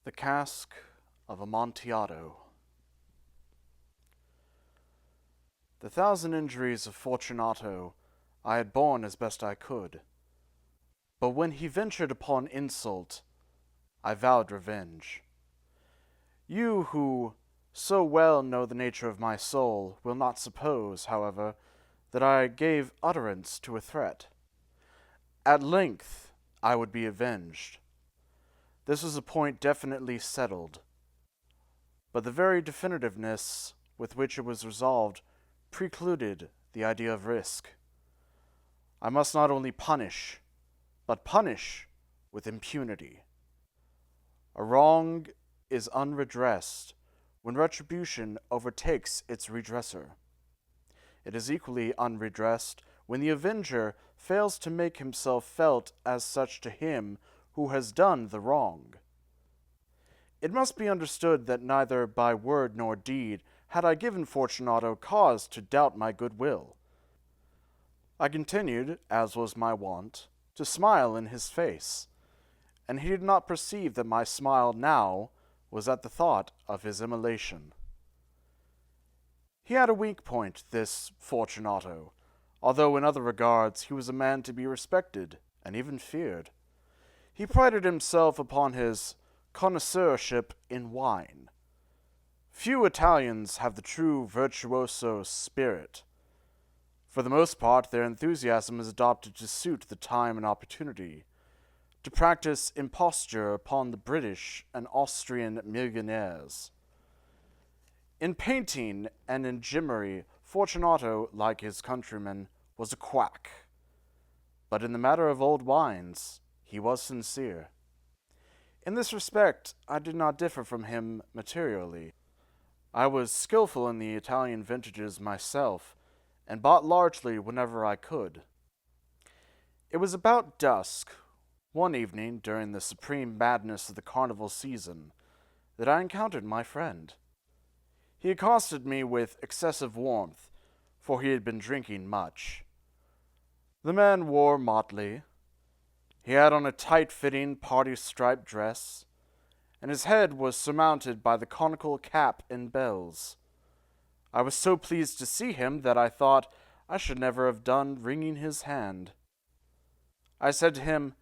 The Cask of Amontillado. The 1,000 injuries of Fortunato I had borne as best I could, but when he ventured upon insult, I vowed revenge. You who so well know the nature of my soul will not suppose, however, that I gave utterance to a threat. At length I would be avenged. This was a point definitely settled, but the very definitiveness with which it was resolved precluded the idea of risk. I must not only punish, but punish with impunity. A wrong is unredressed when retribution overtakes its redresser. It is equally unredressed when the avenger fails to make himself felt as such to him who has done the wrong. It must be understood that neither by word nor deed had I given Fortunato cause to doubt my goodwill. I continued, as was my wont, to smile in his face, and he did not perceive that my smile now was at the thought of his immolation. He had a weak point, this Fortunato, although in other regards he was a man to be respected and even feared. He prided himself upon his connoisseurship in wine. Few Italians have the true virtuoso spirit. For the most part, their enthusiasm is adopted to suit the time and opportunity, to practice imposture upon the British and Austrian millionaires. In painting and in gimmery, Fortunato, like his countrymen, was a quack. But in the matter of old wines, he was sincere. In this respect, I did not differ from him materially. I was skillful in the Italian vintages myself, and bought largely whenever I could. It was about dusk, one evening during the supreme madness of the carnival season, that I encountered my friend. He accosted me with excessive warmth, for he had been drinking much. The man wore motley. He had on a tight-fitting party-striped dress, and his head was surmounted by the conical cap and bells. I was so pleased to see him that I thought I should never have done wringing his hand. I said to him,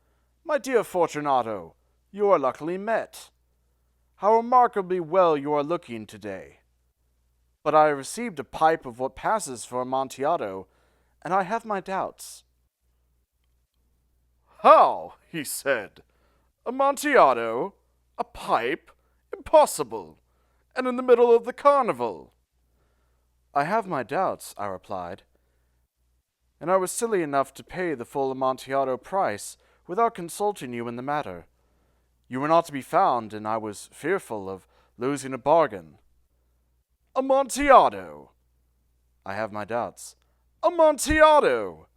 "My dear Fortunato, you are luckily met. How remarkably well you are looking today. But I received a pipe of what passes for Amontillado, and I have my doubts." "How?" he said. "Amontillado? A pipe? Impossible! And in the middle of the carnival!" "I have my doubts," I replied, "and I was silly enough to pay the full Amontillado price without consulting you in the matter. You were not to be found, and I was fearful of losing a bargain." "Amontillado?" "I have my doubts." "Amontillado!"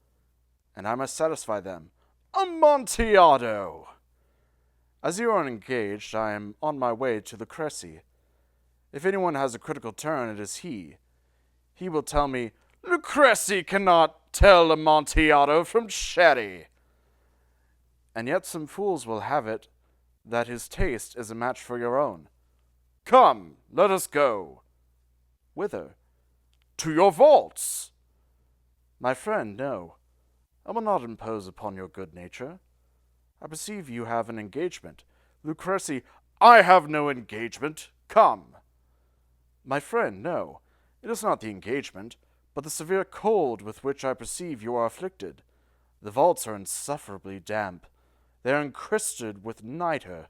"And I must satisfy them." "Amontillado!" "As you are engaged, I am on my way to Lucrezi. If anyone has a critical turn, it is he. He will tell me, 'Lucrezi cannot tell Amontillado from sherry.' And yet some fools will have it that his taste is a match for your own. Come, let us go." "Whither?" "To your vaults." "My friend, no. I will not impose upon your good nature. I perceive you have an engagement. Lucrezi—" "I have no engagement. Come." "My friend, no. It is not the engagement, but the severe cold with which I perceive you are afflicted. The vaults are insufferably damp. They are encrusted with nitre."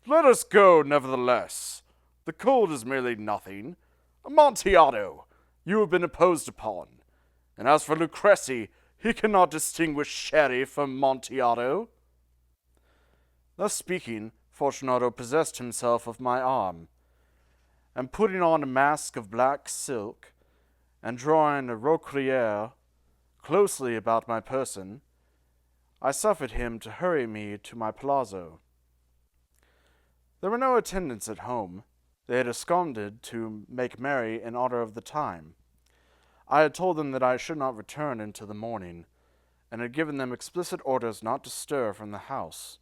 "Let us go, nevertheless. The cold is merely nothing. Amontillado, you have been imposed upon. And as for Lucrezi, he cannot distinguish sherry from Amontillado." Thus speaking, Fortunato possessed himself of my arm, and putting on a mask of black silk, and drawing a roquelaire closely about my person, I suffered him to hurry me to my palazzo. There were no attendants at home. They had absconded to make merry in honor of the time. I had told them that I should not return until the morning, and had given them explicit orders not to stir from the house.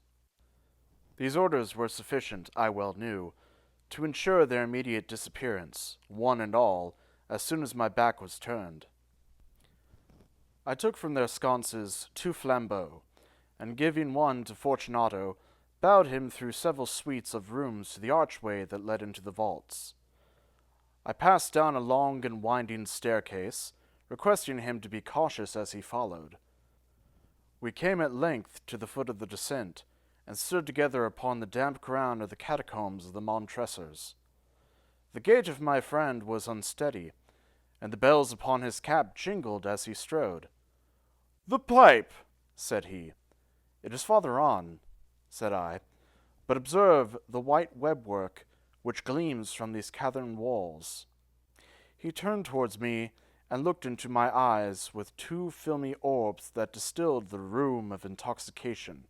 These orders were sufficient, I well knew, to ensure their immediate disappearance, one and all, as soon as my back was turned. I took from their sconces 2 flambeaux, and giving one to Fortunato, bowed him through several suites of rooms to the archway that led into the vaults. I passed down a long and winding staircase, requesting him to be cautious as he followed. We came at length to the foot of the descent, and stood together upon the damp ground of the catacombs of the Montresors. The gait of my friend was unsteady, and the bells upon his cap jingled as he strode. "The pipe," said he. "It is farther on," said I, "but observe the white webwork which gleams from these cavern walls." He turned towards me and looked into my eyes with 2 filmy orbs that distilled the rheum of intoxication.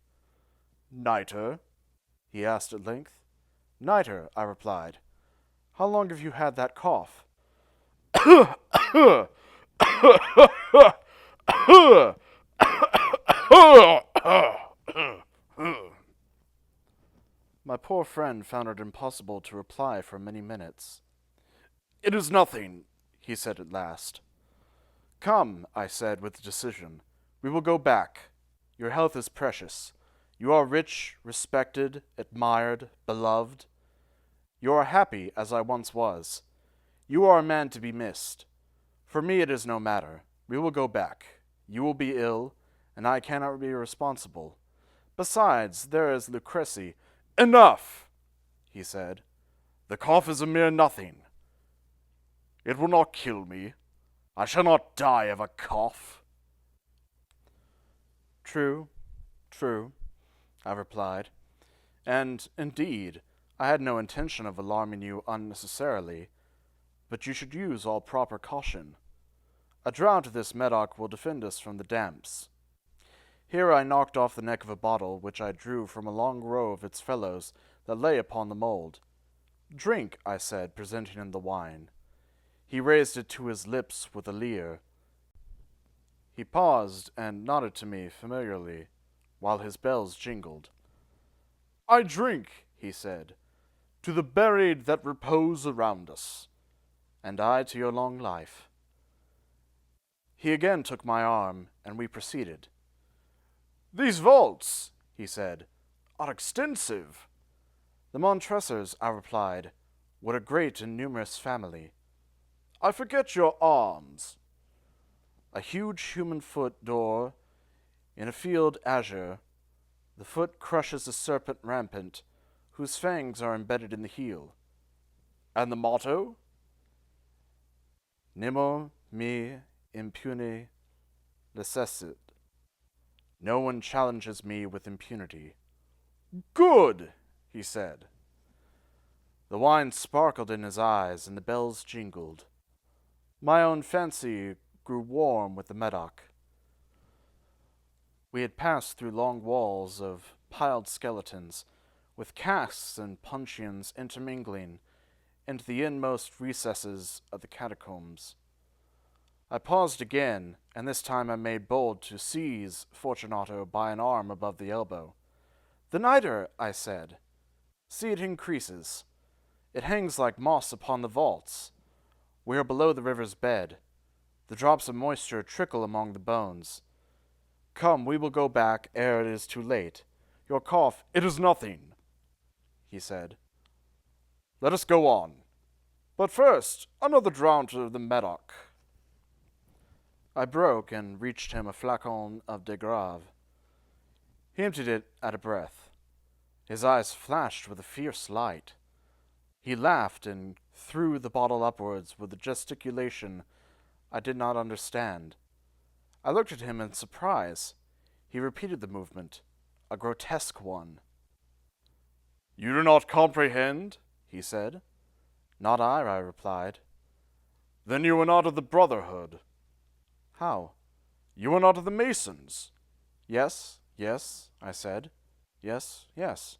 "Nitre?" he asked at length. "Nitre," I replied. "How long have you had that cough?" My poor friend found it impossible to reply for many minutes. "It is nothing," he said at last. "Come," I said with decision, "we will go back. Your health is precious. You are rich, respected, admired, beloved. You are happy, as I once was. You are a man to be missed. For me it is no matter. We will go back. You will be ill, and I cannot be responsible. Besides, there is Lucrece." "Enough," he said. "The cough is a mere nothing. It will not kill me. I shall not die of a cough." "True, true," I replied, "and, indeed, I had no intention of alarming you unnecessarily, but you should use all proper caution. A draught of this Medoc will defend us from the damps." Here I knocked off the neck of a bottle which I drew from a long row of its fellows that lay upon the mould. "Drink," I said, presenting him the wine. He raised it to his lips with a leer. He paused and nodded to me familiarly, while his bells jingled. "I drink," he said, "to the buried that repose around us." "And I to your long life." He again took my arm, and we proceeded. "These vaults," he said, "are extensive." "The Montresors," I replied, "were a great and numerous family." "I forget your arms." "A huge human foot door in a field azure. The foot crushes a serpent rampant, whose fangs are embedded in the heel." "And the motto?" "Nemo me impune licessit." No one challenges me with impunity. "Good," he said. The wine sparkled in his eyes, and the bells jingled. My own fancy grew warm with the Medoc. We had passed through long walls of piled skeletons, with casks and puncheons intermingling, into the inmost recesses of the catacombs. I paused again, and this time I made bold to seize Fortunato by an arm above the elbow. "The nitre," I said. "See, it increases. It hangs like moss upon the vaults. We are below the river's bed. The drops of moisture trickle among the bones. Come, we will go back ere it is too late. Your cough—" "It is nothing," he said. "Let us go on. But first, another draught of the Medoc." I broke and reached him a flacon of de Grave. He emptied it at a breath. His eyes flashed with a fierce light. He laughed and threw the bottle upwards with a gesticulation I did not understand. I looked at him in surprise. He repeated the movement, a grotesque one. "You do not comprehend?" he said. "Not I replied. "Then you are not of the Brotherhood." "How?" "You are not of the Masons." "Yes, yes," I said. "Yes, yes."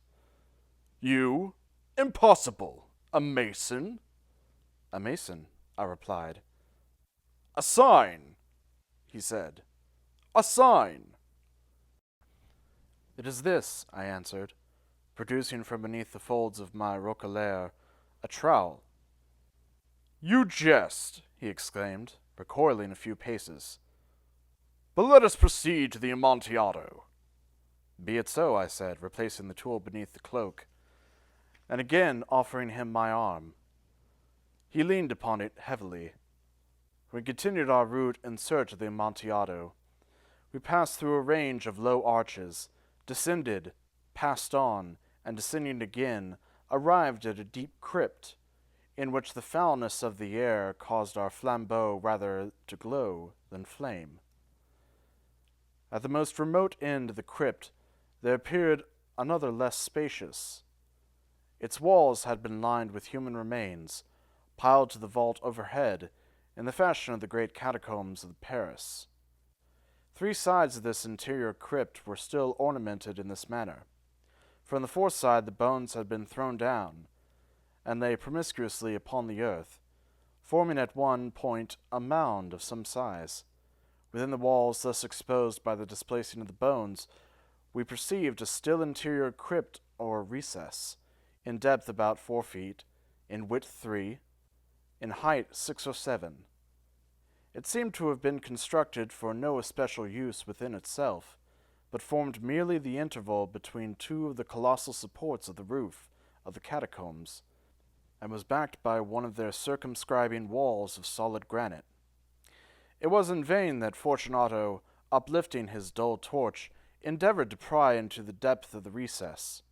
"You? Impossible! A Mason?" "A Mason," I replied. "A sign," he said. "A sign." "It is this," I answered, producing from beneath the folds of my roquelaire a trowel. "You jest," he exclaimed, recoiling a few paces. "But let us proceed to the Amontillado." "Be it so," I said, replacing the tool beneath the cloak, and again offering him my arm. He leaned upon it heavily. We continued our route in search of the Amontillado. We passed through a range of low arches, descended, passed on, and descending again, arrived at a deep crypt, in which the foulness of the air caused our flambeaux rather to glow than flame. At the most remote end of the crypt there appeared another less spacious. Its walls had been lined with human remains, piled to the vault overhead in the fashion of the great catacombs of Paris. 3 sides of this interior crypt were still ornamented in this manner. From the fourth side the bones had been thrown down, and lay promiscuously upon the earth, forming at one point a mound of some size. Within the walls thus exposed by the displacing of the bones, we perceived a still interior crypt or recess, in depth about 4 feet, in width 3, in height 6 or 7. It seemed to have been constructed for no especial use within itself, but formed merely the interval between 2 of the colossal supports of the roof of the catacombs, and was backed by one of their circumscribing walls of solid granite. It was in vain that Fortunato, uplifting his dull torch, endeavored to pry into the depth of the recess.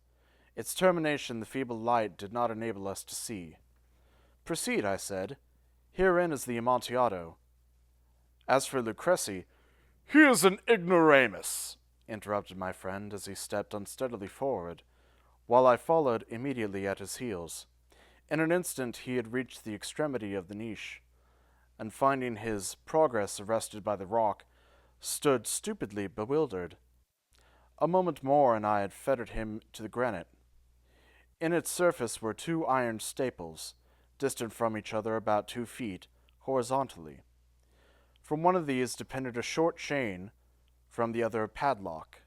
Its termination the feeble light did not enable us to see. "Proceed," I said. "Herein is the Amontillado." As for Lucrezi, "He is an ignoramus," interrupted my friend as he stepped unsteadily forward, while I followed immediately at his heels. In an instant he had reached the extremity of the niche, and finding his progress arrested by the rock, stood stupidly bewildered. A moment more and I had fettered him to the granite. In its surface were 2 iron staples, distant from each other about 2 feet, horizontally. From one of these depended a short chain, from the other a padlock.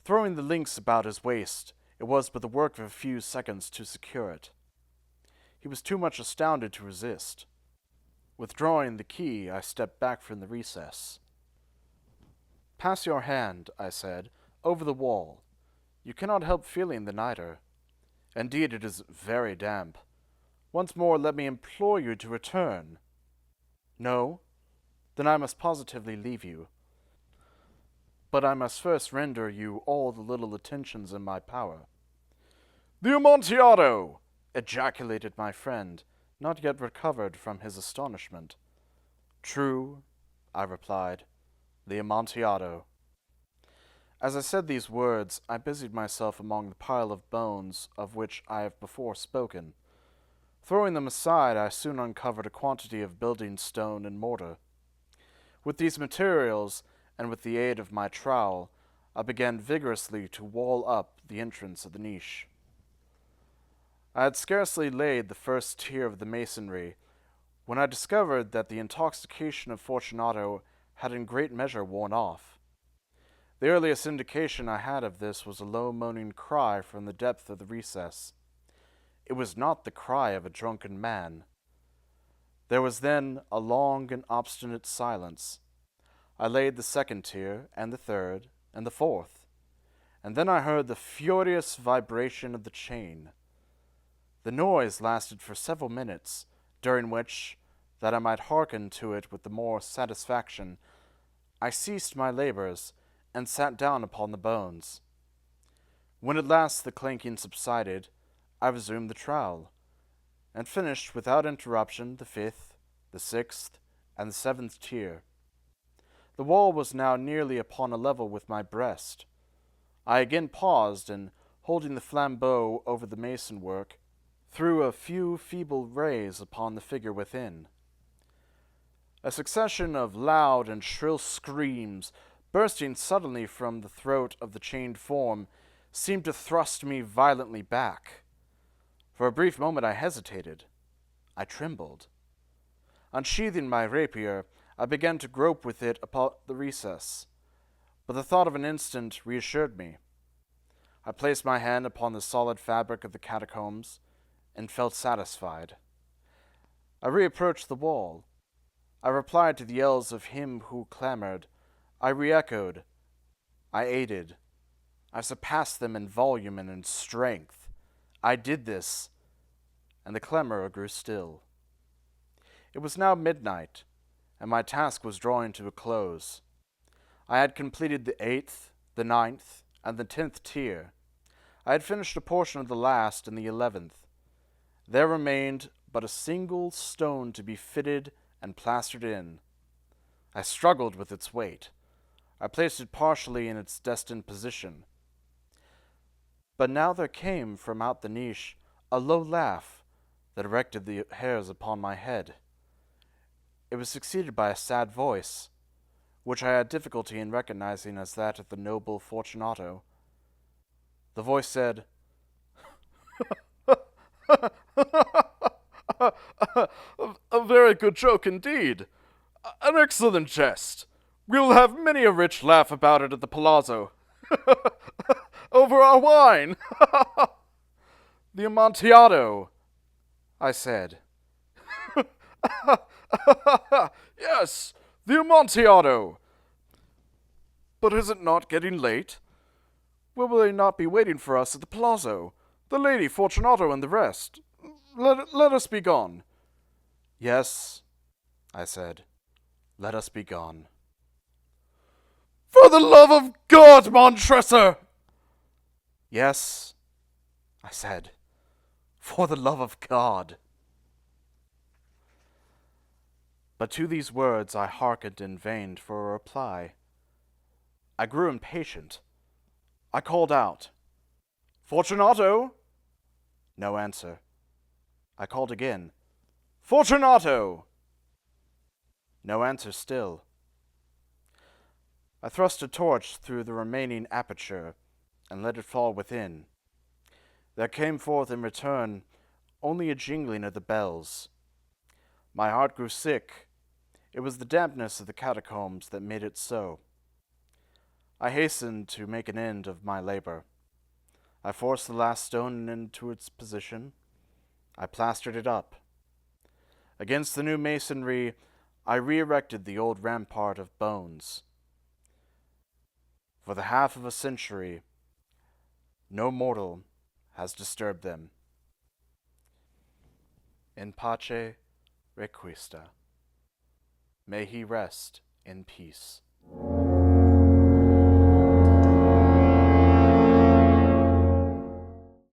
Throwing the links about his waist, it was but the work of a few seconds to secure it. He was too much astounded to resist. Withdrawing the key, I stepped back from the recess. "Pass your hand," I said, "over the wall. You cannot help feeling the nitre. Indeed, it is very damp. Once more let me implore you to return." "No? Then I must positively leave you. But I must first render you all the little attentions in my power." "The Amontillado!" ejaculated my friend, not yet recovered from his astonishment. "True," I replied, "the Amontillado." As I said these words, I busied myself among the pile of bones of which I have before spoken. Throwing them aside, I soon uncovered a quantity of building stone and mortar. With these materials, and with the aid of my trowel, I began vigorously to wall up the entrance of the niche. I had scarcely laid the first tier of the masonry, when I discovered that the intoxication of Fortunato had in great measure worn off. The earliest indication I had of this was a low moaning cry from the depth of the recess. It was not the cry of a drunken man. There was then a long and obstinate silence. I laid the second tier, and the third, and the fourth, and then I heard the furious vibration of the chain. The noise lasted for several minutes, during which, that I might hearken to it with the more satisfaction, I ceased my labors, and sat down upon the bones. When at last the clanking subsided, I resumed the trowel, and finished without interruption the 5th, the 6th, and the 7th tier. The wall was now nearly upon a level with my breast. I again paused, and, holding the flambeau over the mason work, threw a few feeble rays upon the figure within. A succession of loud and shrill screams, bursting suddenly from the throat of the chained form, seemed to thrust me violently back. For a brief moment I hesitated. I trembled. Unsheathing my rapier, I began to grope with it about the recess, but the thought of an instant reassured me. I placed my hand upon the solid fabric of the catacombs and felt satisfied. I reapproached the wall. I replied to the yells of him who clamored. I re-echoed. I aided. I surpassed them in volume and in strength. I did this, and the clamor grew still. It was now midnight, and my task was drawing to a close. I had completed the 8th, the 9th, and the 10th tier. I had finished a portion of the last and the 11th. There remained but a single stone to be fitted and plastered in. I struggled with its weight. I placed it partially in its destined position. But now there came from out the niche a low laugh that erected the hairs upon my head. It was succeeded by a sad voice, which I had difficulty in recognizing as that of the noble Fortunato. The voice said, "A very good joke indeed. An excellent jest. We will have many a rich laugh about it at the palazzo. Over our wine." "The Amontillado," I said. "Yes, the Amontillado. But is it not getting late? Will they not be waiting for us at the palazzo? The lady, Fortunato, and the rest. Let us be gone." "Yes," I said. "Let us be gone." "For the love of God, Montressor!" "Yes," I said. "For the love of God." But to these words I hearkened in vain for a reply. I grew impatient. I called out, "Fortunato!" No answer. I called again, "Fortunato!" No answer still. I thrust a torch through the remaining aperture and let it fall within. There came forth in return only a jingling of the bells. My heart grew sick. It was the dampness of the catacombs that made it so. I hastened to make an end of my labor. I forced the last stone into its position. I plastered it up. Against the new masonry, I re-erected the old rampart of bones. For the half of a century, no mortal has disturbed them. In pace requiescat. May he rest in peace.